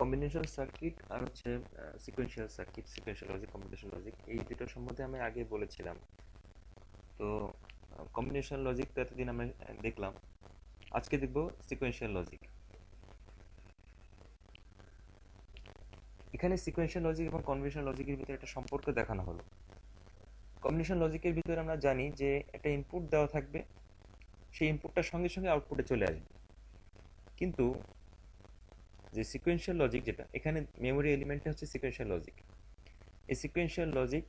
Combination circuit আর হচ্ছে sequential circuit, sequential logic, combination logic, এই দুটো সম্বন্ধে আমি আগে বলেছিলাম। তো কম্বিনেশন লজিকটা এতদিন আমরা দেখলাম, আজকে দেখব সিকোয়েন্সিয়াল লজিক। এখানে সিকোয়েন্সিয়াল লজিক এবং কম্বিনেশন লজিকের ভিতরে একটা সম্পর্ক দেখানো হলো। কম্বিনেশন লজিকের ভিতরে আমরা জানি যে একটা ইনপুট দেওয়া থাকবে, সেই ইনপুটটার সঙ্গে সঙ্গে আউটপুটে চলে আসবে। কিন্তু যে সিকোয়েন্সিয়াল লজিক, যেটা এখানে মেমোরি এলিমেন্টটা হচ্ছে সিকোয়েন্সিয়াল লজিক, এই সিকোয়েন্সিয়াল লজিক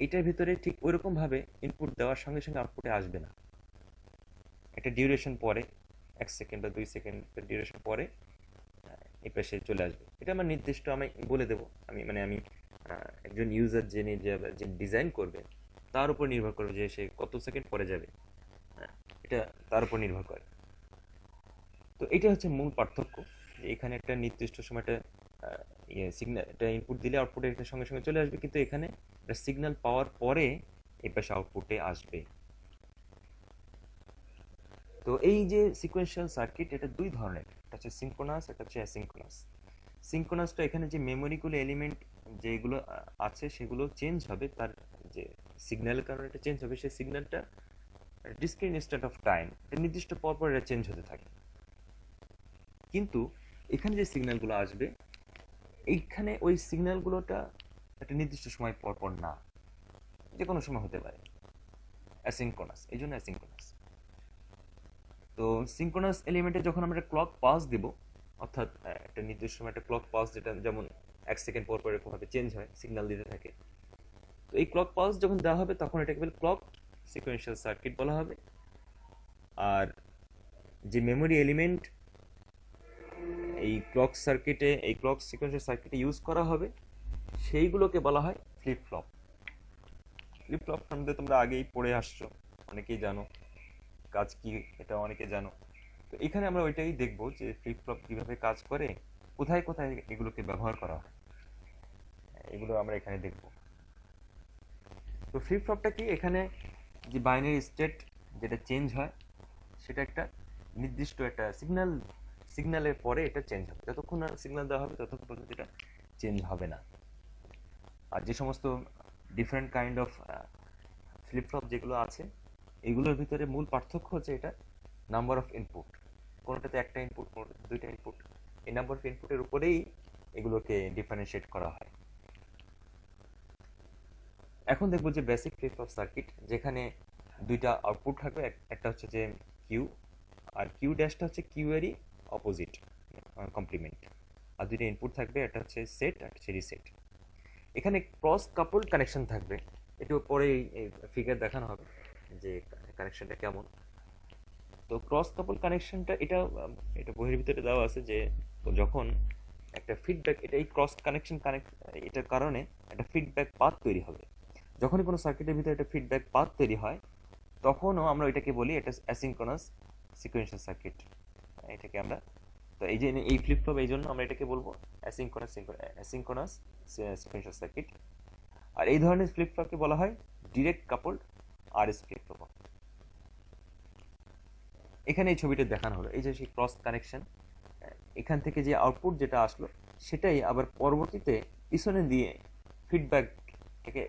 এটার ভিতরে ঠিক ওইরকম ভাবে ইনপুট দেওয়ার সঙ্গে সঙ্গে আউটপুটে আসবে না। একটা ডিউরেশন পরে, 1 সেকেন্ড বা 2 সেকেন্ড ডিউরেশন পরে এই পাশে চলে আসবে। এটা আমার নির্দিষ্ট আমি বলে দেবো, আমি একজন ইউজার যে ডিজাইন করবে তার উপর নির্ভর করবে যে সে কত সেকেন্ড পরে যাবে। এটা তার উপর নির্ভর করে। তো এটা হচ্ছে মূল পার্থক্য, যে এখানে একটা নির্দিষ্ট সময় একটা সিগন্যাল, একটা ইনপুট দিলে আউটপুটে একটা সঙ্গে সঙ্গে চলে আসবে, কিন্তু এখানে একটা সিগন্যাল পাওয়ার পরে এই পাশে আউটপুটে আসবে। তো এই যে সিকোয়েন্সিয়াল সার্কিট, এটা দুই ধরনের, একটা হচ্ছে সিনক্রোনাস, একটা হচ্ছে অ্যাসিনক্রোনাস। সিনক্রোনাসটা এখানে যে মেমোরিগুলো এলিমেন্ট যেগুলো আছে সেগুলো চেঞ্জ হবে, তার যে সিগন্যালের কারণে এটা চেঞ্জ হবে, সেই সিগন্যালটা ডিসক্রিট ইনস্ট্যান্ট অফ টাইম, এটা নির্দিষ্ট পরপর এটা চেঞ্জ হতে থাকে। কিন্তু এখানে যে সিগন্যালগুলো আসবে, এইখানে ওই সিগন্যালগুলোটা একটা নির্দিষ্ট সময় পর পর না, যে কোনো সময় হতে পারে, অ্যাসিনক্রোনাস, এই জন্য অ্যাসিনক্রোনাস। তো সিনক্রোনাস এলিমেন্টে যখন আমরা ক্লক পাস দেব, অর্থাৎ একটা নির্দিষ্ট সময় একটা ক্লক পাস, যেটা যেমন 1 সেকেন্ড পর পর এরকমভাবে চেঞ্জ হয়, সিগন্যাল দিতে থাকে। তো এই ক্লক পাস যখন দেওয়া হবে তখন এটাকে বলে ক্লক সিকোয়েন্সিয়াল সার্কিট বলা হবে। আর যে মেমোরি এলিমেন্ট এই ক্লক সিকোয়েন্সিয়াল সার্কিটে ইউজ করা হবে, সেইগুলোকে বলা হয় ফ্লিপ ফ্লপ। ফ্লিপ ফ্লপ সম্বন্ধে তোমরা আগেই পড়ে আসছো, অনেকেই জানো কাজ কি, এটা অনেকে জানো। তো এখানে আমরা ওইটাই দেখবো যে ফ্লিপ ফ্লপ কিভাবে কাজ করে, কোথায় কোথায় এগুলোকে ব্যবহার করা হয়, এগুলো আমরা এখানে দেখব। তো ফ্লিপ ফ্লপটা কি, এখানে যে বাইনারি স্টেট যেটা চেঞ্জ হয়, সেটা একটা নির্দিষ্ট একটা সিগন্যালের পরে এটা চেঞ্জ হবে, যতক্ষণ না সিগন্যাল দেওয়া হবে ততক্ষণ পর্যন্ত এটা চেঞ্জ হবে না। আর যে সমস্ত different kind of flip flop যেগুলো আছে, এগুলোর ভিতরে মূল পার্থক্য হচ্ছে এটা নাম্বার অফ ইনপুট, কোনোটাতে একটা ইনপুট, কোনোটাতে দুইটা ইনপুট, এই নাম্বার অফ ইনপুটের উপরেই এগুলোকে ডিফারেন্সিয়েট করা হয়। এখন দেখবো যে বেসিক ফ্লিপ ফ্লপ সার্কিট, যেখানে দুইটা আউটপুট থাকবে, একটা হচ্ছে যে কিউ, আর কিউ ড্যাশটা হচ্ছে কিউ এরই অপোজিট, কমপ্লিমেন্ট। আর দুইটা ইনপুট থাকবে, একটা হচ্ছে সেট আর হচ্ছে রিসেট। এখানে ক্রস কাপল কানেকশন থাকবে, একটু পরে এই ফিগার দেখানো হবে যে কানেকশনটা কেমন। তো ক্রস কাপল কানেকশনটা এটা বইয়ের ভিতরে দেওয়া আছে, যে যখন একটা ফিডব্যাক, এটা এই ক্রস কানেকশন এটার কারণে একটা ফিডব্যাক পাথ তৈরি হবে। যখনই কোনো সার্কিটের ভিতরে একটা ফিডব্যাক পাথ তৈরি হয়, তখনও আমরা ওইটাকে বলি এটা অ্যাসিনক্রোনাস সিকোয়েন্সিয়াল সার্কিট। এটাকে আমরা, তো এই যে এই ফ্লিপ ফ্লপ, এই জন্য আমরা এটাকে বলবো অ্যাসিনক্রোনাস সিকোয়েন্সিয়াল সার্কিট। আর এই ধরনের ফ্লিপ ফ্লপকে বলা হয় direct coupled RS flip flop. এখানে এই ছবিটা দেখানো হলো, এই যে সেই ক্রস কানেকশন, এখান থেকে যে আউটপুট যেটা আসলো, সেটাই আবার পরবর্তীতে পিছনে দিয়ে ফিডব্যাক,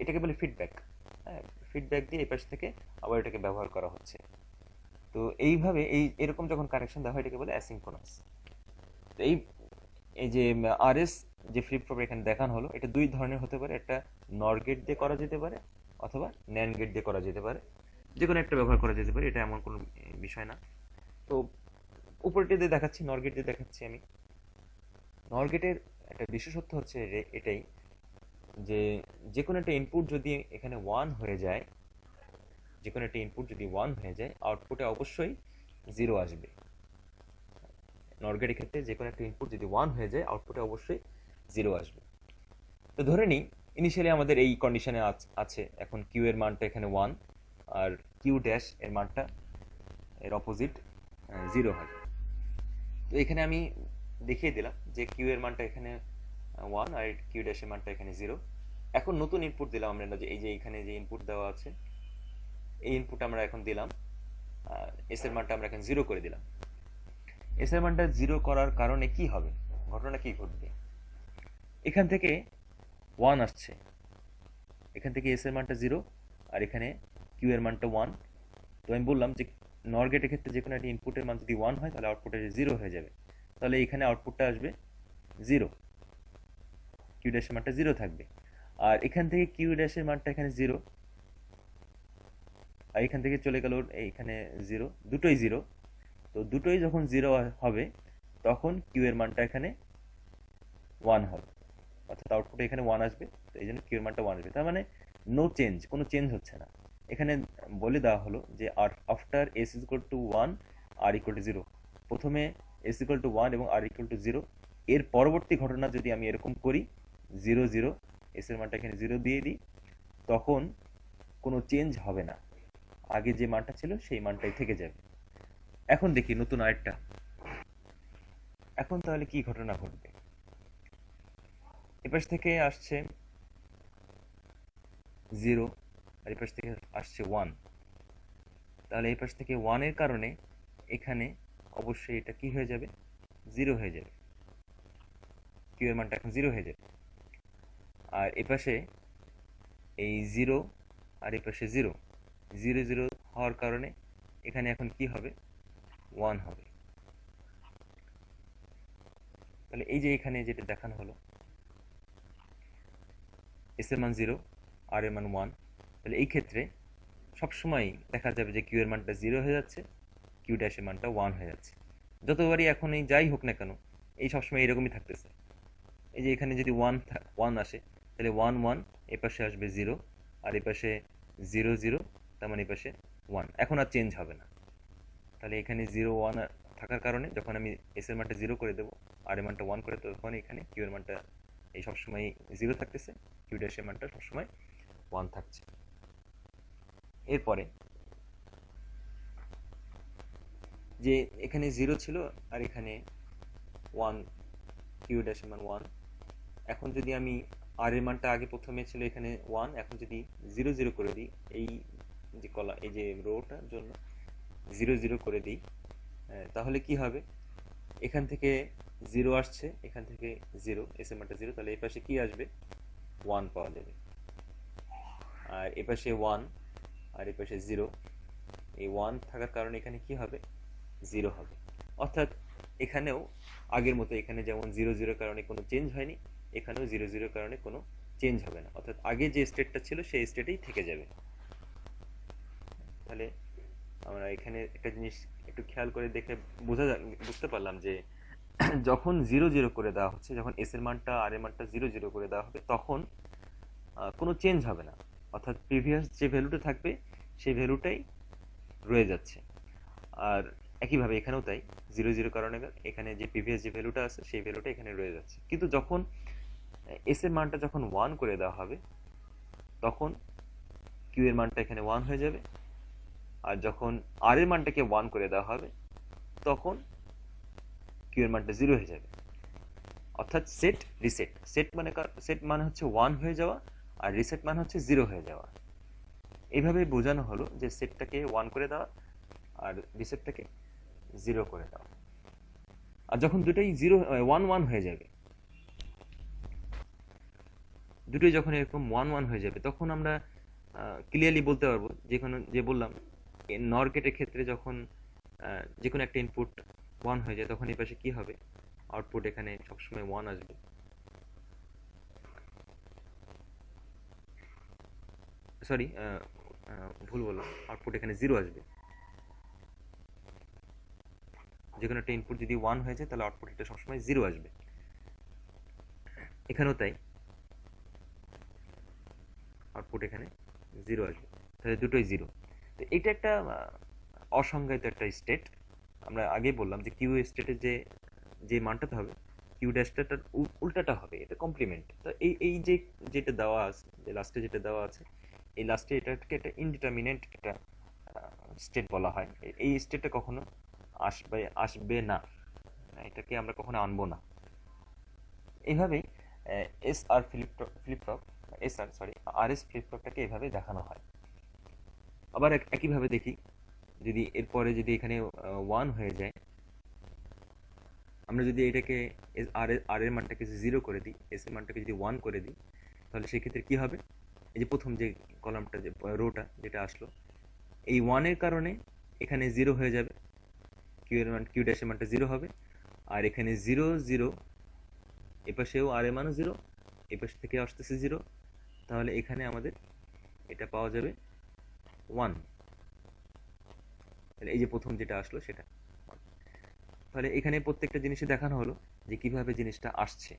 এটাকে বলে ফিডব্যাক। হ্যাঁ, ফিডব্যাক দিয়ে এই পাশ থেকে আবার এটাকে ব্যবহার করা হচ্ছে। তো এইভাবে এরকম যখন কানেকশন দেওয়া হয়, এটাকে বলে অ্যাসিনক্রোনাস। তো এই এই যে আরএস যে ফ্লিপ ফ্লপ এখানে দেখানো হলো, এটা দুই ধরনের হতে পারে, একটা নর গেট দিয়ে করা যেতে পারে, অথবা ন্যান্ড গেট দিয়ে করা যেতে পারে, যে কোনো একটা ব্যবহার করা যেতে পারে, এটা এমন কোনো বিষয় না। তো উপরটি দিয়ে দেখাচ্ছি, নর গেট দিয়ে দেখাচ্ছি আমি। নর গেটের একটা বিশেষত্ব হচ্ছে এটাই, যে যে কোনো একটা ইনপুট যদি এখানে ওয়ান হয়ে যায়, যে কোনো একটা ইনপুট যদি ওয়ান হয়ে যায়, আউটপুটে অবশ্যই জিরো আসবে। নর গেটের ক্ষেত্রে যে কোনো একটা ইনপুট যদি ওয়ান হয়ে যায়, আউটপুটে অবশ্যই জিরো আসবে। তো ধরে নিই ইনিশিয়ালি আমাদের এই কন্ডিশনে আছে, এখন কিউ এর মানটা এখানে ওয়ান, আর কিউ ড্যাশ এর মানটা এর অপোজিট জিরো হয়। তো এখানে আমি দেখিয়ে দিলাম যে কিউ এর মানটা এখানে ওয়ান, আর কিউ ড্যাশের মানটা এখানে জিরো। এখন নতুন ইনপুট দিলাম আমরা, যে এই যে এখানে যে ইনপুট দেওয়া আছে, এই ইনপুট আমরা এখন দিলাম, এস এর মানটা আমরা এখন জিরো করে দিলাম। এস এর মানটা জিরো করার কারণে কি হবে, ঘটনা কি ঘটবে, এখান থেকে 1 আসছে, এখান থেকে এস এর মানটা 0 আর এখানে কিউ এর মানটা 1। তো আমি বললাম যে নর গেটের ক্ষেত্রে যে কোনো একটা ইনপুটের মান যদি 1 হয় তাহলে আউটপুটে 0 হয়ে যাবে, তাহলে এখানে আউটপুটটা আসবে 0, কিউ ড্যাশের মানটা 0 থাকবে। আর এখান থেকে কিউ ড্যাশের মানটা এখানে 0, আর এখান থেকে চলে গেল এইখানে 0, দুটোই 0। তো দুটোই যখন 0 হবে তখন কিউ এর মানটা এখানে 1 হবে, অর্থাৎ আউটপুটে এখানে 1 আসবে, তো এই জন্য কিউ এর মানটা 1 আসবে। তার মানে নো চেঞ্জ, কোনো চেঞ্জ হচ্ছে না। এখানে বলে দেওয়া হলো যে after s is equal to 1 আর ইকুয়াল টু 0, প্রথমে এস ইকুয়াল টু 1 এবং আর ইকুয়াল টু 0, এর পরবর্তী ঘটনা যদি আমি এরকম করি 0 0, এস এর মানটা এখানে 0 দিয়ে দিই, তখন কোনো চেঞ্জ হবে না, আগে যে মানটা ছিল সেই মানটাই থেকে যাবে। এখন দেখি নতুন আরেকটা, এখন তাহলে কি ঘটনা ঘটবে, এপাশ থেকে আসছে 0 আর এপাশ থেকে আসছে 1, তাহলে এই পাশ থেকে 1 এর কারণে এখানে অবশ্যই এটা কি হয়ে যাবে, 0 হয়ে যাবে, কিউ এর মানটা এখন 0 হয়ে যাবে। আর এপাশে এই 0 আর এপাশে 0 0 0 হওয়ার কারণে এখানে এখন কি হবে, 1 হবে। তাহলে এই যে এখানে যেটা দেখানো হলো এস এর মান 0 আর এর মান 1, তাহলে এই ক্ষেত্রে সবসময় দেখা যাবে যে কিউ এর মানটা 0 হয়ে যাচ্ছে, কিউ ড্যাশের মানটা 1 হয়ে যাচ্ছে। যতবারই এখন এই যাই হোক না কেন এই সবসময় এরকমই থাকতেছে। এই যে এখানে যদি 1 আসে তাহলে 1 1, এপাশে আসবে 0 আর এপাশে 0 0, তার মানে এপাশে 1, এখন আর চেঞ্জ হবে না। তাহলে এখানে 0 1 থাকার কারণে যখন আমি এস এর মানটা 0 করে দেবো আর এর মানটা 1 করে দেবো, তখন এখানে কিউ এর মানটা এই সবসময় 0 থাকতেছে, কিউ ড্যাশের মানটা সবসময় 1 থাকছে। এরপরে যে এখানে 0 ছিল আর এখানে 1, কিউ ড্যাশের মান 1, এখন যদি আমি আর এর মানটা আগে প্রথমে ছিল এখানে 1, এখন যদি 0 0 করে দিই, এই যে কলা এই যে রোটার জন্য 0 0 করে দিই, তাহলে কি হবে, এখান থেকে 0 আসছে, এখান থেকে 0, এস এর মানটা 0, তাহলে এই পাশে কি আসবে, 1 পাওয়া যাবে। আর এ পাশে 1 আর এ পাশে 0, এই 1 থাকার কারণে এখানে কি হবে, 0 হবে। অর্থাৎ এখানেও আগের মতো এখানে যেমন 0 0 কারণে কোনো চেঞ্জ হয়নি, এখানেও 0 0 কারণে কোনো চেঞ্জ হবে না, অর্থাৎ আগে যে স্টেটটা ছিল সেই স্টেটেই থেকে যাবে। তাহলে আমরা এখানে একটা জিনিস একটু খেয়াল করে দেখে বুঝতে পারলাম যে যখন 0 0 করে দেওয়া হচ্ছে, যখন এস এর মানটা আর এর মানটা 0 0 করে দেওয়া হবে, তখন কোনো চেঞ্জ হবে না, অর্থাৎ প্রিভিয়াস যে ভ্যালুটা থাকবে সেই ভ্যালুটাই রয়ে যাচ্ছে। আর একইভাবে এখানেও তাই, 0 0 কারণে এখানে যে প্রিভিয়াস যে ভ্যালুটা আছে সেই ভ্যালুটা এখানে রয়ে যাচ্ছে। কিন্তু যখন এস এর মানটা যখন 1 করে দেওয়া হবে তখন কিউ এর মানটা এখানে 1 হয়ে যাবে, আর যখন আর এর মানটাকে 1 করে দেওয়া হবে তখন কিউ এর মানটা 0 হয়ে যাবে। অর্থাৎ সেট রিসেট, সেট মানে হচ্ছে 1 হয়ে যাওয়া আর রিসেট মানে হচ্ছে 0 হয়ে যাওয়া। এইভাবে বোঝানো হলো যে সেটটাকে 1 করে দেওয়া আর রিসেটটাকে 0 করে দেওয়া। আর যখন দুটোই 0 1 1 হয়ে যাবে, দুটোই যখন এরকম 1 1 হয়ে যাবে, তখন আমরা ক্লিয়ারলি বলতে পারবো, যে বললাম নর গেটের ক্ষেত্রে যখন যে কোনো একটা ইনপুট 1 হয়ে যায় তখন এই পাশে কি হবে, আউটপুট এখানে সবসময় 1 আসবে। সরি, ভুল বললাম, আউটপুট এখানে 0 আসবে। যে কোনো একটা ইনপুট যদি 1 হয়ে যায় তাহলে আউটপুট এটা সবসময় 0 আসবে। এখানেও তাই, আউটপুট এখানে 0 আসবে, তাহলে দুটোই 0। তো এটা একটা অসংজ্ঞায়িত একটা স্টেট। আমরা আগে বললাম যে কিউ স্টেটের যে যে মানটাতে হবে কিউ ড্যাশটা তার উল্টাটা হবে, এটা কমপ্লিমেন্ট। তো এই যে যেটা দেওয়া আছে, যে লাস্টে যেটা দেওয়া আছে, এই লাস্টে এটাকে একটা ইনডিটারমিনেন্ট একটা স্টেট বলা হয়। এই স্টেটটা কখনো আসবে আসবে না, এটাকে আমরা কখনো আনবো না। এইভাবেই এস আর ফ্লিপফ্লপ এস আর সরি আর এস ফ্লিপফ্লপটাকে এভাবে দেখানো হয়। আবার একইভাবে দেখি, যদি এরপরে যদি এখানে 1 হয়ে যায়, আমরা যদি এটাকে আর এর মানটাকে 0 করে দিই, এস এর মানটাকে যদি 1 করে দিই, তাহলে সেক্ষেত্রে কি হবে? এই যে প্রথম যে কলামটা, যে রোটা যেটা আসলো, এই 1 এর কারণে এখানে 0 হয়ে যাবে, কিউ ড্যাশের মানটা 0 হবে। আর এখানে 0 0, এপাশেও আর এর মানও 0, এপাশ থেকে আসতেছে 0, তাহলে এখানে আমাদের এটা পাওয়া যাবে 1। তাহলে এই যে প্রথম যেটা আসলো সেটা 1। তাহলে এখানে প্রত্যেকটা জিনিসে দেখানো হলো যে কিভাবে জিনিসটা আসছে।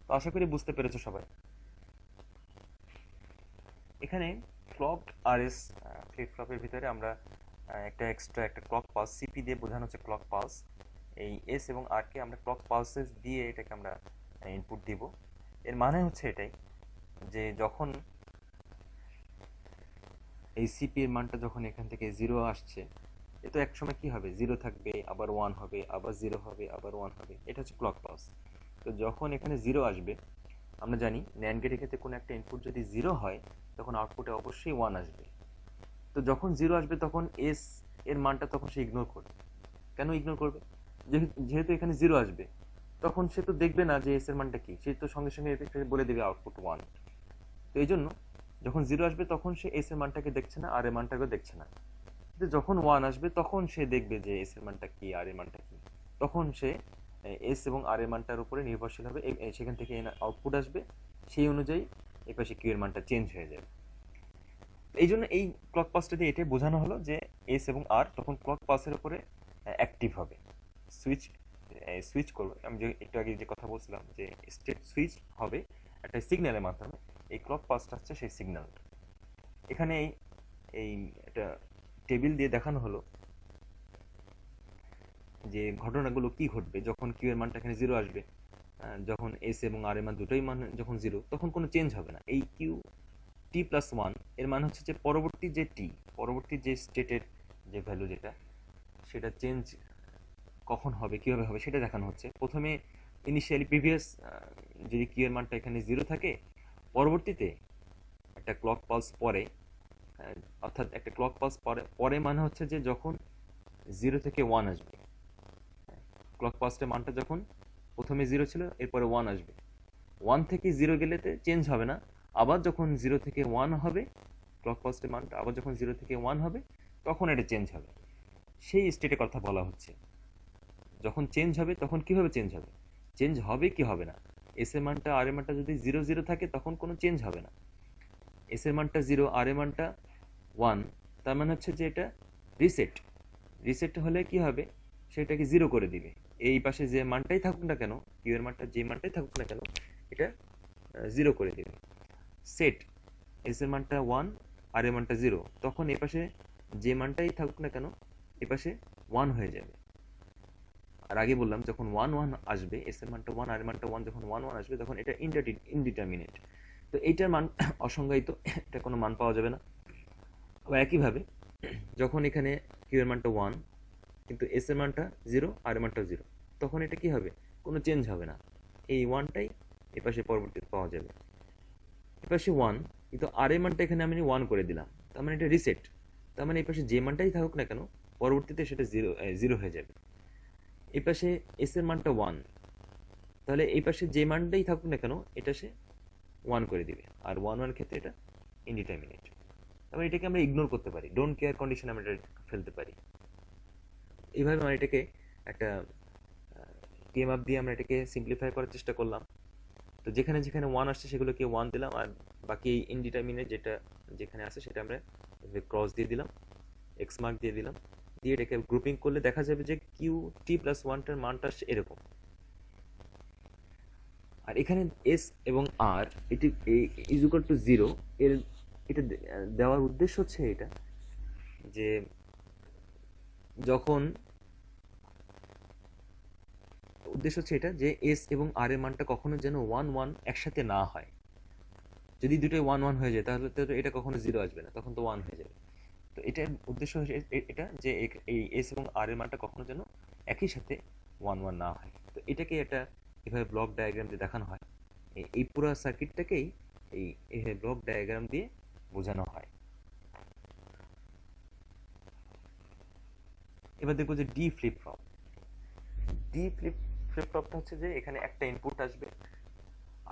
তো আশা করি বুঝতে পেরেছো সবাই। এখানে ক্লক আর এস ফ্লিপ ফ্লপের ভিতরে আমরা একটা এক্সট্রা একটা ক্লক পালস, সিপি দিয়ে বোঝানো হচ্ছে ক্লক পালস। এই এস এবং আর কে আমরা ক্লক পালসেস দিয়ে এটাকে আমরা ইনপুট দিব। এর মানে হচ্ছে এটাই যে যখন এই সিপি এর মানটা যখন এখান থেকে 0 আসছে, এ তো একসময় কি হবে, 0 থাকবে, আবার 1 হবে, আবার 0 হবে, আবার 1 হবে, এটা হচ্ছে ক্লক পালস। তো যখন এখানে 0 আসবে, আমরা জানি ন্যান্ড গেটের ক্ষেত্রে কোনো একটা ইনপুট যদি 0 হয় তখন আউটপুটে অবশ্যই 1 আসবে। তো যখন 0 আসবে তখন এস এর মানটা তখন সে ইগনোর করবে। কেন ইগনোর করবে? যেহেতু এখানে 0 আসবে, তখন সে তো দেখবে না যে এস এর মানটা কি, সে তো সঙ্গে সঙ্গে বলে দেবে আউটপুট 1। তো এই জন্য যখন 0 আসবে তখন সে এস এর মানটাকে দেখছে না, আর এর মানটাকেও দেখছে না। কিন্তু যখন 1 আসবে তখন সে দেখবে যে এস এর মানটা কি, আর এর মানটা কি। তখন সে এস এবং আর এর মানটার উপরে নির্ভরশীল হবে, সেখান থেকে আউটপুট আসবে, সেই অনুযায়ী এপাশে কিউ এর মানটা চেঞ্জ হয়ে যাবে। এই জন্য এই ক্লক পাসটা দিয়ে এটাই বোঝানো হলো যে এস এবং আর তখন ক্লক পাসের উপরে অ্যাক্টিভ হবে, সুইচ সুইচ করবে। আমি যে একটু আগে যে কথা বলছিলাম যে স্টেট সুইচ হবে একটা সিগন্যালের মাধ্যমে, এই ক্লক পাসটা হচ্ছে সেই সিগন্যাল। এখানে এই একটা টেবিল দিয়ে দেখানো হলো যে ঘটনাগুলো কি ঘটবে যখন কিউ এর মানটা এখানে 0 আসবে। যখন এস এবং আর এর মান দুটোই মান যখন 0, তখন কোনো চেঞ্জ হবে না। এই কিউ টি প্লাস 1 এর মান হচ্ছে যে পরবর্তী যে টি, পরবর্তী যে স্টেটের যে ভ্যালু যেটা, সেটা চেঞ্জ কখন হবে, কীভাবে হবে সেটা দেখানো হচ্ছে। প্রথমে ইনিশিয়ালি প্রিভিয়াস যদি কিউ এর মানটা এখানে 0 থাকে, পরবর্তীতে একটা ক্লক পালস পরে, অর্থাৎ একটা ক্লক পালস পরে পরে মানে হচ্ছে যে যখন 0 থেকে 1 আসবে। ক্লক পালসটার মানটা যখন প্রথমে 0 ছিল, এরপরে 1 আসবে, 1 থেকে 0 গেলেতে চেঞ্জ হবে না। আবার যখন 0 থেকে 1 হবে, ক্লক পালসের মানটা আবার যখন 0 থেকে 1 হবে, তখন এটা চেঞ্জ হবে। সেই স্টেটের কথা বলা হচ্ছে। যখন চেঞ্জ হবে তখন কিভাবে চেঞ্জ হবে, চেঞ্জ হবে কি হবে না। এস এর মানটা আর এর মানটা যদি 0 0 থাকে তখন কোনো চেঞ্জ হবে না। এস এর মানটা 0, আর এর মানটা 1, তার মানে হচ্ছে যে এটা রিসেট। রিসেট হলে কি হবে, সেটাকে 0 করে দিবে। এই পাশে যে মানটাই থাকুক না কেন, কিউ এর মানটা যে মানটাই থাকুক না কেন, এটা 0 করে দিবে। সেট, এস এর মানটা 1, আর এর মানটা 0, তখন এপাশে যে মানটাই থাকুক না কেন এপাশে 1 হয়ে যাবে। আর আগে বললাম যখন 1 1 আসবে, এস এর মানটা 1, আর এর মানটা 1, যখন 1 1 আসবে তখন এটা ইনডিটারমিনেট। তো এইটার মান অসংজ্ঞায়িত, এটা কোনো মান পাওয়া যাবে না। আবার একইভাবে যখন এখানে কিউ এর মানটা 1 কিন্তু এস এর মানটা 0, আর এর মানটা 0, তখন এটা কি হবে, কোনো চেঞ্জ হবে না। এই 1টাই এপাশে পরবর্তীতে পাওয়া যাবে। এপাশে 1, কিন্তু আর এর মানটা এখানে আমি 1 করে দিলাম, তার মানে এটা রিসেট। তার মানে এপাশে যে মানটাই থাকুক না কেন পরবর্তীতে সেটা 0 হয়ে যাবে। এপাশে এস এর মানটা 1, তাহলে এই পাশে যে মানটাই থাকুক না কেন এটা সে 1 করে দিবে। আর 1 1 ক্ষেত্রে এটা ইনডিটারমিনেট। তারপর এটাকে আমরা ইগনোর করতে পারি, ডোন্ট কেয়ার কন্ডিশন আমরা এটা ফেলতে পারি। এইভাবে আমরা এটাকে একটা টিএম আপ দিয়ে আমরা এটাকে সিম্পলিফাই করার চেষ্টা করলাম। তো যেখানে যেখানে 1 আসছে সেগুলোকে 1 দিলাম, আর বাকি ইনডিটারমিনেট যেটা যেখানে আছে সেটা আমরা ক্রস দিয়ে দিলাম, এক্স মার্ক দিয়ে দিলাম, দিয়ে এটাকে গ্রুপিং করলে দেখা যাবে যে কিউ টি প্লাস 1টার মানটা আসছে এরকম। আর এখানে এস এবং আর এটি ইজ ইকুয়াল টু 0, এর এটা দেওয়ার উদ্দেশ্য হচ্ছে এটা যে যখন উদ্দেশ্য হচ্ছে এটা যে এস এবং আর এর মানটা কখনো যেন 1 1 একসাথে না হয়। যদি দুটোই 1 1 হয়ে যায় তাহলে তো এটা কখনো 0 আসবে না, তখন তো 1 হয়ে যাবে। তো এটার উদ্দেশ্য হচ্ছে এটা যে এই এস এবং আর এর মানটা কখনো যেন একই সাথে 1 1 না হয়। তো এটাকে এটা এভাবে ব্লক ডায়াগ্রাম দিয়ে দেখানো হয়। এই পুরো সার্কিটটাকেই এই ব্লক ডায়াগ্রাম দিয়ে বোঝানো হয়। এবার দেখবো যে D flip flop. D flip flip ফ্লপটা হচ্ছে যে এখানে একটা ইনপুট আসবে,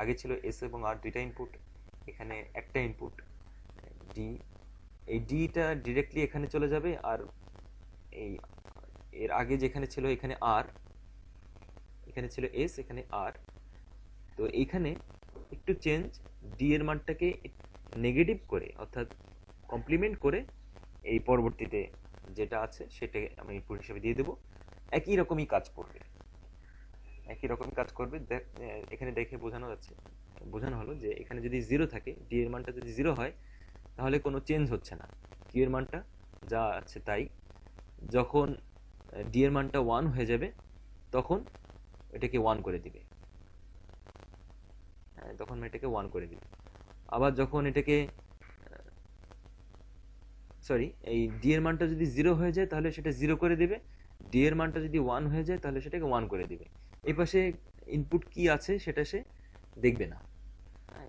আগে ছিল এস এবং আর দুইটা ইনপুট, এখানে একটা ইনপুট ডি, এই ডিটা ডিরেক্টলি এখানে চলে যাবে, আর এই এর আগে যেখানে ছিল এখানে আর, এখানে ছিল এস, এখানে আর, তো এইখানে একটু চেঞ্জ, ডি এর মানটাকে নেগেটিভ করে অর্থাৎ কমপ্লিমেন্ট করে এই পরবর্তীতে যেটা আছে সেটা আমরা ইনপুট হিসেবে দিয়ে দেবো। একই রকমই কাজ করবে, একই রকমই কাজ করবে। এখানে দেখে বোঝানো হলো যে এখানে যদি জিরো থাকে, ডি এর মানটা যদি জিরো হয় তাহলে কোনো চেঞ্জ হচ্ছে না, কিউ এর মানটা যা আছে তাই। যখন ডি এর মানটা ওয়ান হয়ে যাবে তখন এটাকে ওয়ান করে দিবে, তখন এটাকে ওয়ান করে দিবে। আবার যখন এটাকে এই ডি এর মানটা যদি জিরো হয়ে যায় তাহলে সেটা জিরো করে দিবে, ডি এর মানটা যদি ওয়ান হয়ে যায় তাহলে সেটাকে ওয়ান করে দিবে। এই পাশে ইনপুট কি আছে সেটা সে দেখবে না,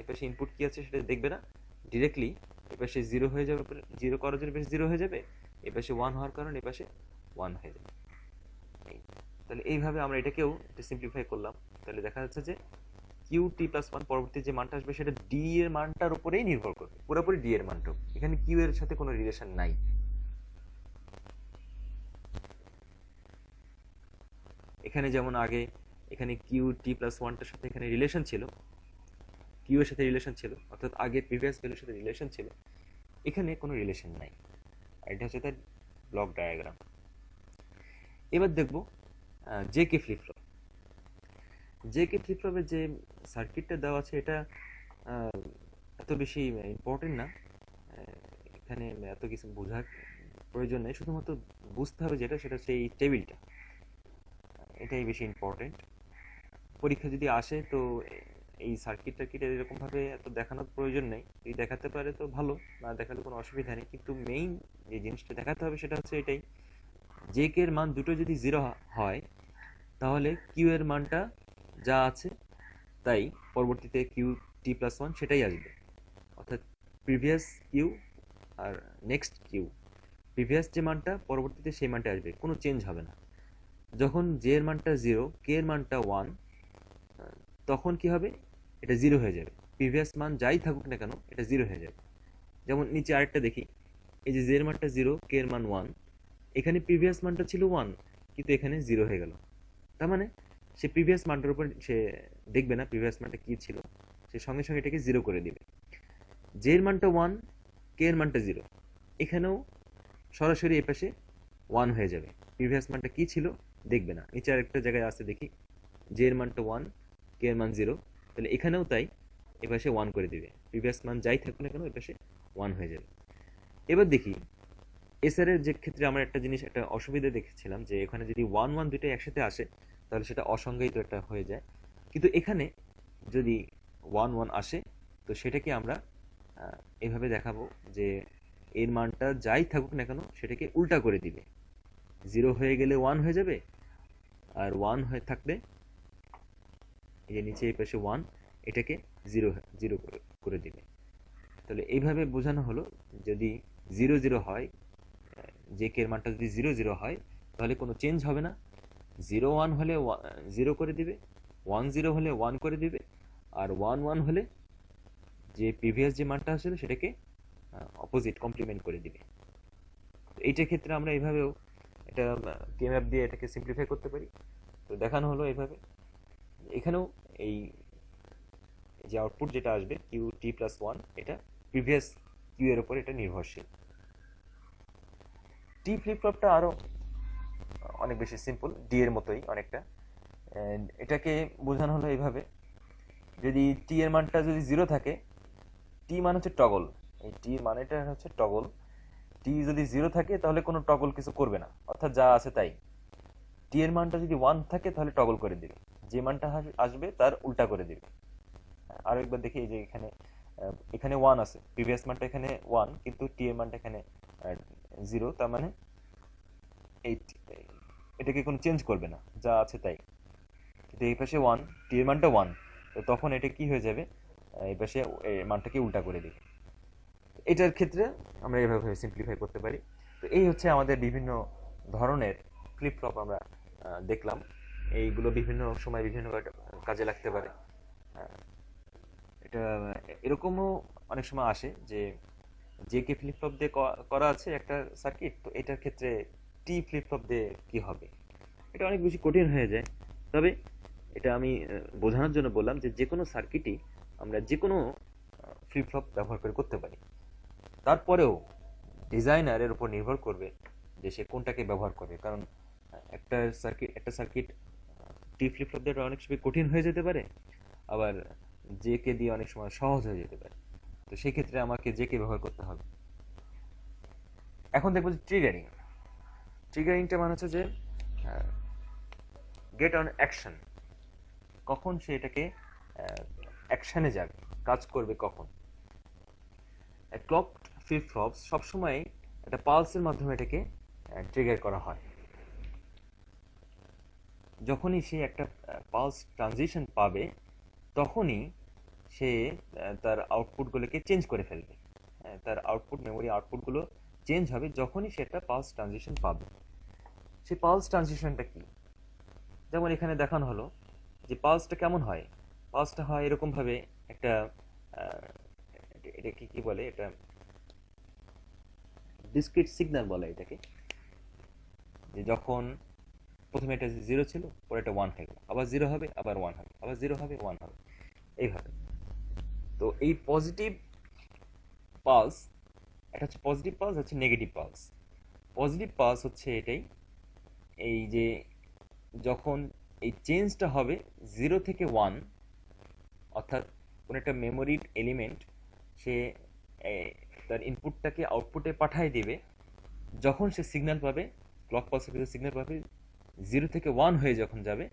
এই পাশে ইনপুট কি আছে সেটা দেখবে না, ডিরেক্টলি এই পাশে জিরো হয়ে যাবে, জিরো করার জন্য পাশে জিরো হয়ে যাবে, এই পাশে ওয়ান হওয়ার কারণে এই পাশে ওয়ান হয়ে যাবে। তাহলে এইভাবে আমরা এটাকেও সিম্পলিফাই করলাম। তাহলে দেখা যাচ্ছে যে কিউ টি প্লাস ওয়ান পরবর্তী যে মানটা আসবে সেটা ডি এর মানটার উপরেই নির্ভর করবে, পুরোপুরি ডি এর মানটা, এখানে কিউ এর সাথে কোনো রিলেশন নাই। এখানে যেমন আগে এখানে কিউ টি প্লাস ওয়ানটার সাথে এখানে রিলেশন ছিল, কিউ এর সাথে রিলেশন ছিল, অর্থাৎ আগে প্রিভিয়াস ভ্যালুর সাথে রিলেশন ছিল, এখানে কোনো রিলেশন নাই। আর এটা হচ্ছে তার ব্লক ডায়াগ্রাম। এবার দেখব J K flip flop. J K flip ফ্লপের যে সার্কিটটা দেওয়া আছে এটা এত বেশি ইম্পর্টেন্ট না, এখানে এত কিছু বোঝার প্রয়োজন নেই, শুধুমাত্র বুঝতে হবে যেটা সেটা হচ্ছে এই টেবিলটা, এটাই বেশি ইম্পর্টেন্ট। পরীক্ষা যদি আসে তো এই সার্কিট টার্কিট এরকমভাবে এত দেখানোর প্রয়োজন নেই, যদি দেখাতে পারে তো ভালো, না দেখালে কোনো অসুবিধা নেই, কিন্তু মেইন যে জিনিসটা দেখাতে হবে সেটা হচ্ছে এটাই, জে কে এর মান দুটো যদি জিরো হয় তাহলে কিউ এর মানটা যা আছে তাই পরবর্তীতে কিউ টি প্লাস ওয়ান সেটাই আসবে, অর্থাৎ previous Q R next Q, previous যে মানটা পরবর্তীতে সেই মানটা আসবে, কোনো চেঞ্জ হবে না। যখন জে এর মানটা জিরো, কে এর মানটা ওয়ান, তখন কি হবে, এটা জিরো হয়ে যাবে, প্রিভিয়াস মান যাই থাকুক না কেন এটা জিরো হয়ে যাবে। যেমন নিচে আরেকটা দেখি, এই যে জে এর মানটা জিরো, কে এর মান ওয়ান, এখানে প্রিভিয়াস মানটা ছিল ওয়ান কিন্তু এখানে জিরো হয়ে গেল, তার মানে সে প্রিভিয়াস মানটার উপর সে দেখবে না প্রিভিয়াস মানটা কি ছিল, সে সঙ্গে সঙ্গে এটাকে জিরো করে দিবে। জে এর মানটা ওয়ান, কে এর মানটা জিরো, এখানেও সরাসরি এ পাশে ওয়ান হয়ে যাবে, প্রিভিয়াস মানটা কি ছিল দেখবে না। নিচে আরেকটা জায়গায় আসতে দেখি, জে এর মানটা ওয়ান, কে এর মান জিরো, তাহলে এখানেও তাই, এ পাশে ওয়ান করে দিবে, প্রিভিয়াস মান যাই থাকুক না কেন এ পাশে ওয়ান হয়ে যাবে। এবার দেখি এসআর এর যে ক্ষেত্রে আমরা একটা জিনিস, একটা অসুবিধা দেখেছিলাম যে এখানে যদি ওয়ান ওয়ান দুটোই একসাথে আসে তাহলে সেটা অসংজ্ঞায়িত একটা হয়ে যায়, কিন্তু এখানে যদি ওয়ান ওয়ান আসে তো সেটাকে আমরা এভাবে দেখাবো যে এর মানটা যাই থাকুক না কেন সেটাকে উল্টা করে দিবে, জিরো হয়ে গেলে ওয়ান হয়ে যাবে, আর ওয়ান হয়ে থাকলে এই যে নিচে এই পাশে ওয়ান, এটাকে জিরো জিরো করে দিবে। তাহলে এইভাবে বোঝানো হলো যদি জিরো জিরো হয়, জে কে এর মানটা যদি জিরো জিরো হয় তাহলে কোনো চেঞ্জ হবে না, জিরো ওয়ান হলে জিরো করে দিবে, ওয়ান জিরো হলে ওয়ান করে দিবে, আর ওয়ান ওয়ান হলে যে প্রিভিয়াস যে মানটা আসলে সেটাকে অপোজিট কমপ্লিমেন্ট করে দিবে। এইটার ক্ষেত্রে আমরা এইভাবেও এটা কে ম্যাপ দিয়ে এটাকে সিম্পলিফাই করতে পারি। তো দেখানো হলো এইভাবে, এখানেও এই যে আউটপুট যেটা আসবে কিউ টি প্লাস ওয়ান, এটা প্রিভিয়াস কিউ এর উপর এটা নির্ভরশীল। টি ফ্লিপ ফ্লপটা আরো অনেক বেশি সিম্পল, ডি এর মতোই অনেকটা। এটাকে বোঝানো হলো এইভাবে, যদি টি এর মানটা যদি জিরো থাকে, টি মান হচ্ছে টগল, এই টি এর মানেটা হচ্ছে টগল, টি যদি জিরো থাকে তাহলে কোনো টগল কিছু করবে না, অর্থাৎ যা আছে তাই। টি এর মানটা যদি ওয়ান থাকে তাহলে টগল করে দিবে, যে মানটা আসবে তার উল্টা করে দিবে। আরো একবার দেখি, এই যে এখানে এখানে ওয়ান আছে, প্রিভিয়াস মানটা এখানে ওয়ান কিন্তু টি এর মানটা এখানে জিরো, তার মানে এই এটাকে কোনো চেঞ্জ করবে না, যা আছে তাই। কিন্তু এই পাশে ওয়ান, টি এর মানটা ওয়ান, তো তখন এটা কি হয়ে যাবে, এই পাশে মানটাকে উল্টা করে দিবে। এটার ক্ষেত্রে আমরা এভাবে সিম্পলিফাই করতে পারি। তো এই হচ্ছে আমাদের বিভিন্ন ধরনের ফ্লিপ ফ্লপ আমরা দেখলাম। এইগুলো বিভিন্ন সময় বিভিন্ন কাজে লাগতে পারে। আহ, এটা এরকমও অনেক সময় আসে যে জেকে ফ্লিপ ফ্লপ দিয়ে করা আছে একটা সার্কিট, তো এটার ক্ষেত্রে টি ফ্লিপ ফ্লপ দিয়ে কি হবে, এটা অনেক বেশি কঠিন হয়ে যায়। তবে এটা আমি বোঝানোর জন্য বললাম যে যে কোনো সার্কিটই আমরা যে কোনো ফ্লিপ ফ্লপ ব্যবহার করে করতে পারি। তারপরেও ডিজাইনারের উপর নির্ভর করবে যে সে কোনটাকে ব্যবহার করবে, কারণ একটা সার্কিট টি ফ্লিপ ফ্লপ দিয়ে অনেক সময় কঠিন হয়ে যেতে পারে, আবার জে কে দিয়ে অনেক সময় সহজ হয়ে যেতে পারে। তো সেই ক্ষেত্রে আমাকে জে কে ব্যবহার করতে হবে। এখন দেখবো যে ট্রিগারিং। ট্রিগারিংটা মানে হচ্ছে যে গেট অন অ্যাকশন, কখন সে এটাকে অ্যাকশনে যাবে, কাজ করবে কখন। ক্লক ফ্লিপ ফ্লপস সবসময় একটা পালসের মাধ্যমে এটাকে ট্রিগার করা হয়। যখনই সে একটা পালস ট্রানজিশন পাবে তখনই সে তার আউটপুটগুলোকে চেঞ্জ করে ফেলবে। তার মেমোরি আউটপুটগুলো চেঞ্জ হবে যখনই সে একটা পালস ট্রানজিশন পাবে। সেই পালস ট্রানজিশনটা কি, যেমন এখানে দেখানো হলো যে পালসটা কেমন হয়। পালসটা হয় এরকম ভাবে, একটা আহ, এটা কি কি বলে, এটা ডিসক্রিট সিগন্যাল বলে এটাকে, যে যখন প্রথমে এটা জিরো ছিল, পরে এটা ওয়ান হয়ে গেল, আবার জিরো হবে, আবার ওয়ান হবে, আবার জিরো হবে, ওয়ান হবে, এইভাবে। তো এই পজিটিভ পালস, এটা হচ্ছে পজিটিভ পালস, হচ্ছে নেগেটিভ পালস। পজিটিভ পালস হচ্ছে এটাই, এই যে যখন এই চেঞ্জটা হবে জিরো থেকে ওয়ান, অর্থাৎ কোনো একটা মেমোরির এলিমেন্ট সে এ, তার ইনপুটটাকে আউটপুটে পাঠিয়ে দিবে, যখন সে সিগন্যাল পাবে, ক্লক পালসের ভিতরে সিগন্যাল পাবে জিরো থেকে ওয়ান হয়ে যখন যাবে,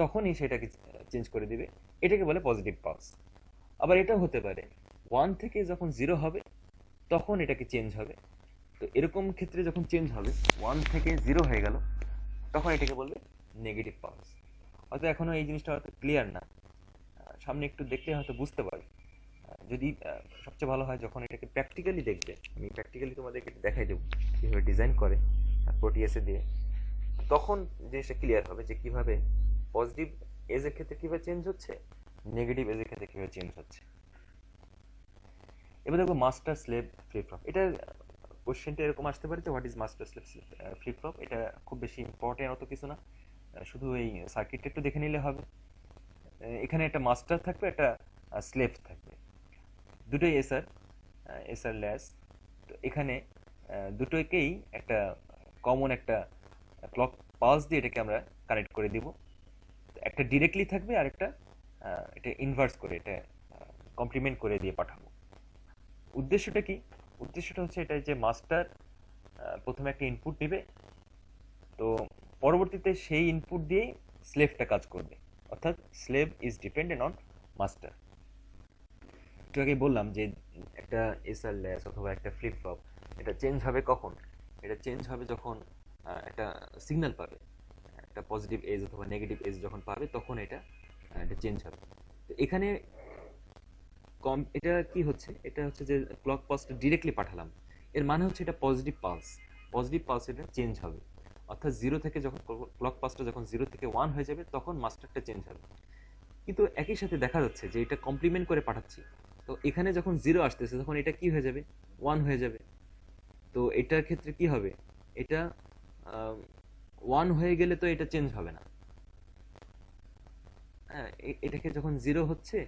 তখনই সেটাকে চেঞ্জ করে দিবে। এটাকে বলে পজিটিভ পালস। আবার এটাও হতে পারে ওয়ান থেকে যখন জিরো হবে তখন এটাকে চেঞ্জ হবে। তো এরকম ক্ষেত্রে যখন চেঞ্জ হবে, ওয়ান থেকে জিরো হয়ে গেল, তখন এটাকে বলবে নেগেটিভ পালস। হয়তো এখনো এই জিনিসটা হয়তো ক্লিয়ার না, সামনে একটু দেখলে হয়তো বুঝতে পারবে। যদি সবচেয়ে ভালো হয় যখন এটাকে প্র্যাকটিক্যালি দেখবে, আমি প্র্যাকটিক্যালি তোমাদেরকে দেখাই দেবো কীভাবে ডিজাইন করে প্রোটিএসে দিয়ে, তখন জিনিসটা ক্লিয়ার হবে যে কিভাবে পজিটিভ এজের ক্ষেত্রে কিভাবে চেঞ্জ হচ্ছে, নেগেটিভ এজের ক্ষেত্রে কিভাবে চেঞ্জ হচ্ছে। এবার দেখো মাস্টার স্লেভ ফ্লিপ ফ্লপ। এটা কোশ্চেনটা এরকম আসতে পারে যে what is master slave flip flop. এটা খুব বেশি ইম্পর্টেন্ট অত কিছু না, শুধু এই সার্কিটটা একটু দেখে নিলে হবে। এখানে একটা মাস্টার থাকবে, একটা স্লেভ থাকবে, দুটোই এসআর, এসআর ল্যাস। তো এখানে দুটোকেই একটা কমন একটা ক্লক পালস দিয়ে এটাকে আমরা কানেক্ট করে দিব। একটা ডিরেক্টলি থাকবে আর একটা এটা ইনভার্স করে, এটা কমপ্লিমেন্ট করে দিয়ে পাঠাবো। উদ্দেশ্যটা কি? উদ্দেশ্যটা হচ্ছে এটা যে মাস্টার প্রথমে একটা ইনপুট নেবে, তো পরবর্তীতে সেই ইনপুট দিয়ে স্লেভটা কাজ করবে, অর্থাৎ slave is dependent on master. একটু আগে বললাম যে একটা এসআর ল্যাস অথবা একটা ফ্লিপ ফ্লপ এটা চেঞ্জ হবে কখন, এটা চেঞ্জ হবে যখন একটা সিগন্যাল পাবে, একটা পজিটিভ এজ অথবা নেগেটিভ এজ যখন পাবে তখন এটা এটা চেঞ্জ হবে। তো এখানে এটা কি হচ্ছে, এটা হচ্ছে যে ক্লক পালসটা ডিরেক্টলি পাঠালাম, এর মানে হচ্ছে এটা পজিটিভ পালস। পজিটিভ পালস এটা চেঞ্জ হবে, অর্থাৎ জিরো থেকে যখন ক্লক পালসটা যখন জিরো থেকে ওয়ান হয়ে যাবে তখন মাস্টারটা চেঞ্জ হবে। কিন্তু একই সাথে দেখা যাচ্ছে যে এটা কমপ্লিমেন্ট করে পাঠাচ্ছি, তো এখানে যখন জিরো আসতেছে তখন এটা কি হয়ে যাবে, ওয়ান হয়ে যাবে। তো এটার ক্ষেত্রে কি হবে, এটা ওয়ান হয়ে গেলে তো এটা চেঞ্জ হবে না। হ্যাঁ, এটাকে যখন জিরো হচ্ছে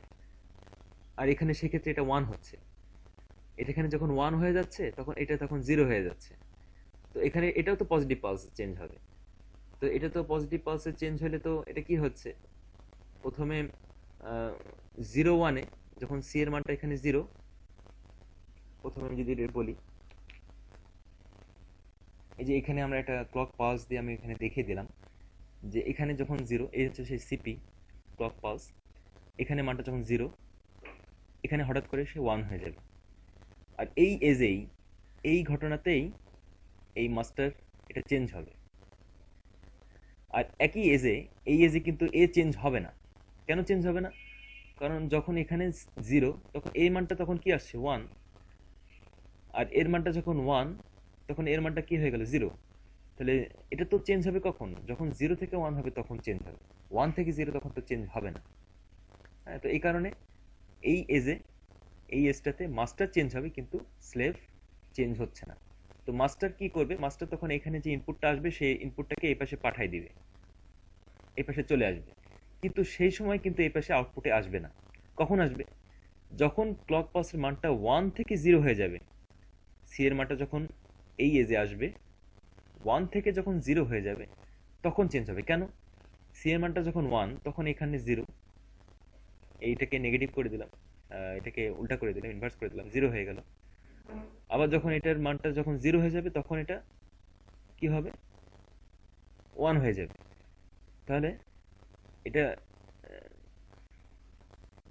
আর এখানে সেক্ষেত্রে এটা ওয়ান হচ্ছে, এখানে যখন ওয়ান হয়ে যাচ্ছে তখন এটা তখন জিরো হয়ে যাচ্ছে। তো এখানে এটাও তো পজিটিভ পালস চেঞ্জ হবে। তো এটা তো পজিটিভ পালসে চেঞ্জ হলে তো এটা কি হচ্ছে, প্রথমে জিরো ওয়ানে যখন সি এর মানটা এখানে জিরো, প্রথমে আমি যদি বলি এই যে এখানে আমরা একটা ক্লক পালস দিয়ে আমি এখানে দেখিয়ে দিলাম যে এখানে যখন জিরো, এই হচ্ছে সেই সিপি ক্লক পালস, এখানে মানটা যখন জিরো, এখানে হঠাৎ করে সে ওয়ান হয়ে যাবে। আর এই এজেই, এই ঘটনাতেই এই মাস্টার এটা চেঞ্জ হবে। আর একই এজে, এই এজে কিন্তু এ চেঞ্জ হবে না। কেন চেঞ্জ হবে না? কারণ যখন এখানে জিরো তখন এই মানটা তখন কি আসছে, ওয়ান। আর এর মানটা যখন ওয়ান তখন এর মানটা কি হয়ে গেল, জিরো। তাহলে এটা তো চেঞ্জ হবে কখন, যখন 0 থেকে 1 হবে তখন চেঞ্জ হবে। 1 থেকে 0 তখন তো চেঞ্জ হবে না। হ্যাঁ, তো এই কারণে এই এজে, এই এজটাতে মাস্টার চেঞ্জ হবে কিন্তু স্লেভ চেঞ্জ হচ্ছে না। তো মাস্টার কি করবে, মাস্টার তখন এখানে যে ইনপুটটা আসবে সেই ইনপুটটাকে এই পাশে পাঠাই দিবে, এই পাশে চলে আসবে। কিন্তু সেই সময় কিন্তু এই পাশে আউটপুটে আসবে না। কখন আসবে, যখন ক্লক পাসের মানটা 1 থেকে 0 হয়ে যাবে। সি এর মানটা যখন এই এজে আসবে, 1 থেকে যখন 0 হয়ে যাবে তখন চেঞ্জ হবে। কেন, সি এর মানটা যখন 1 তখন এখানে 0, এইটাকে নেগেটিভ করে দিলাম, এটাকে উল্টা করে দিলাম, ইনভার্স করে দিলাম, 0 হয়ে গেল। আবার যখন এটার মানটা যখন 0 হয়ে যাবে তখন এটা কি হবে, 1 হয়ে যাবে। তাহলে এটা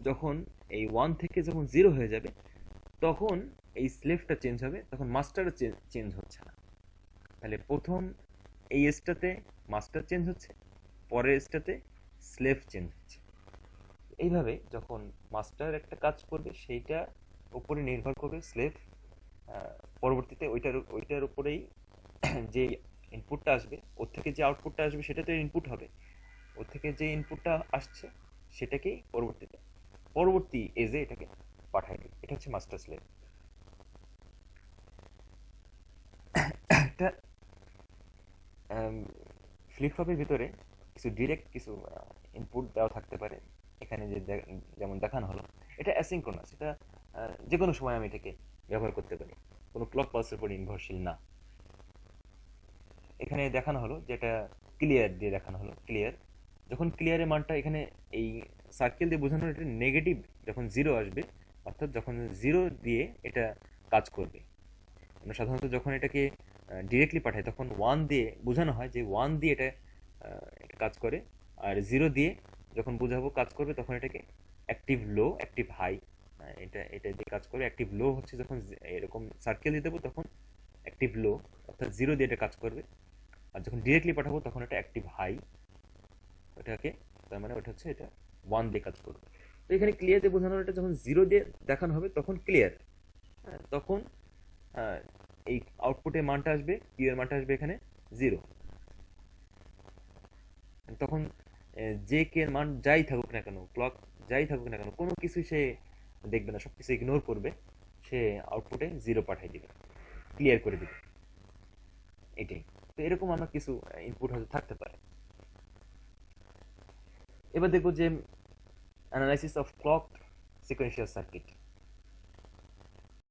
যখন এই 1 থেকে যখন 0 হয়ে যাবে তখন এই স্লেভটা চেঞ্জ হবে, তখন মাস্টারও চেঞ্জ হচ্ছে না। তাহলে প্রথম এই এজটাতে মাস্টার চেঞ্জ হচ্ছে, পরের এজটাতে স্লেভ চেঞ্জ হচ্ছে। এইভাবে যখন মাস্টার একটা কাজ করবে সেইটা উপরে নির্ভর করবে স্লেভ, পরবর্তীতে ওইটার উপরেই যে ইনপুটটা আসবে, ওর থেকে যে আউটপুটটা আসবে সেটা তো ইনপুট হবে। ওর থেকে যে ইনপুটটা আসছে সেটাকেই পরবর্তী এজে এটাকে পাঠায় দিবে। এটা হচ্ছে মাস্টার স্লেভ। একটা ফ্লিপ ফ্লপের ভিতরে কিছু ডিরেক্ট কিছু ইনপুট দেওয়া থাকতে পারে। এখানে যে যেমন দেখানো হলো, এটা অ্যাসিঙ্ক্রোনাস, এটা যে কোনো সময় আমি এটাকে ব্যবহার করতে পারি, কোনো ক্লক পালসের উপর নির্ভরশীল না। এখানে দেখানো হলো যেটা ক্লিয়ার দিয়ে দেখানো হলো, ক্লিয়ার যখন ক্লিয়ারের মানটা এখানে এই সার্কেল দিয়ে বোঝানো, এটা নেগেটিভ যখন 0 আসবে, অর্থাৎ যখন 0 দিয়ে এটা কাজ করবে। আমরা সাধারণত যখন এটাকে ডিরেক্টলি পাঠাই তখন 1 দিয়ে বোঝানো হয় যে 1 দিয়ে এটা কাজ করে, আর 0 দিয়ে যখন বোঝাবো কাজ করবে তখন এটাকে অ্যাক্টিভ লো, অ্যাক্টিভ হাই, এটা এটা দিয়ে কাজ করে। অ্যাক্টিভ লো হচ্ছে যখন এরকম সার্কেল দিয়ে দেবো তখন অ্যাক্টিভ লো, অর্থাৎ 0 দিয়ে এটা কাজ করবে। আর যখন ডিরেক্টলি পাঠাবো তখন এটা অ্যাক্টিভ হাই, ওটাকে, তার মানে ওটা হচ্ছে এটা 1 দিয়ে কাজ করবে। তো এখানে ক্লিয়ার দিয়ে বোঝানো, এটা যখন 0 দিয়ে দেখানো হবে তখন ক্লিয়ার, তখন আহ, এই আউটপুটের মানটা আসবে, কিউ এর মানটা আসবে এখানে 0। তখন যে কে এর মান যাই থাকুক না কেন, ক্লক যাই থাকুক না কেন, কোনো কিছু সে দেখবে না, সবকিছু ইগনোর করবে, সে আউটপুটে 0 পাঠিয়ে দিবে, ক্লিয়ার করে দিবে। এটাই। তো এরকম আমার কিছু ইনপুট হয়তো থাকতে পারে। এবার দেখবো যে analysis of clock sequential circuit.